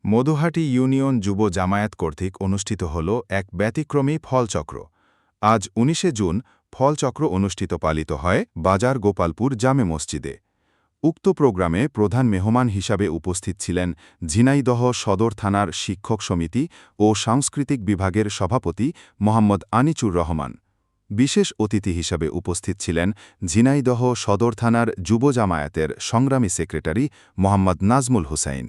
Madhuhati union যুব জামায়াত কর্তৃক অনুষ্ঠিত হল এক ব্যতিক্রমী ফলচক্র। আজ ১৯শে জুন ফলচক্র অনুষ্ঠিত পালিত হয় বাজার গোপালপুর জামে মসজিদে। উক্ত প্রোগ্রামে প্রধান মেহমান হিসাবে উপস্থিত ছিলেন ঝিনাইদহ সদর থানার শিক্ষক সমিতি ও সাংস্কৃতিক বিভাগের সভাপতি মোহাম্মদ আনিচুর রহমান। বিশেষ অতিথি হিসাবে উপস্থিত ছিলেন ঝিনাইদহ সদর থানার যুব জামায়াতের সংগ্রামী সেক্রেটারি মোহাম্মদ নাজমুল হুসাইন।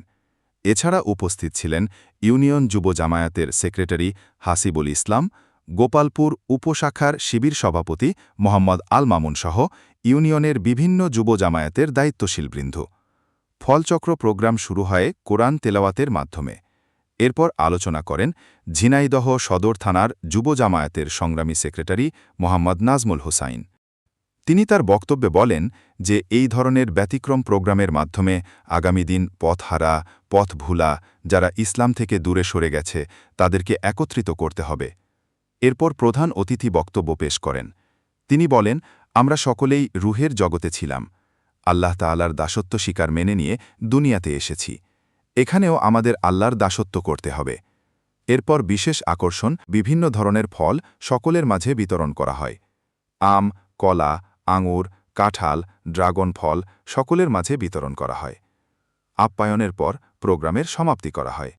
এছাড়া উপস্থিত ছিলেন ইউনিয়ন যুব জামায়াতের সেক্রেটারি হাসিবুল ইসলাম, গোপালপুর উপশাখার শিবির সভাপতি মোহাম্মদ আল মামুন সহ ইউনিয়নের বিভিন্ন যুব জামায়াতের দায়িত্বশীলবৃন্দ। ফলচক্র প্রোগ্রাম শুরু হয় কোরআন তেলাওয়াতের মাধ্যমে। এরপর আলোচনা করেন ঝিনাইদহ সদর থানার যুব জামায়াতের সংগ্রামী সেক্রেটারি মোহাম্মদ নাজমুল হুসাইন। তিনি তার বক্তব্যে বলেন যে এই ধরনের ব্যতিক্রম প্রোগ্রামের মাধ্যমে আগামী দিন পথহারা, পথভুলা, যারা ইসলাম থেকে দূরে সরে গেছে তাদেরকে একত্রিত করতে হবে। এরপর প্রধান অতিথি বক্তব্য পেশ করেন। তিনি বলেন, আমরা সকলেই রুহের জগতে ছিলাম। আল্লাহ তাআলার দাসত্ব স্বীকার মেনে নিয়ে দুনিয়াতে এসেছি। এখানেও আমাদের আল্লাহর দাসত্ব করতে হবে। এরপর বিশেষ আকর্ষণ বিভিন্ন ধরনের ফল সকলের মাঝে বিতরণ করা হয়। আম, কলা, আঙুর, কাঁঠাল, ড্রাগন ফল সকলের মাঝে বিতরণ করা হয়। আপ্যায়নের পর প্রোগ্রামের সমাপ্তি করা হয়।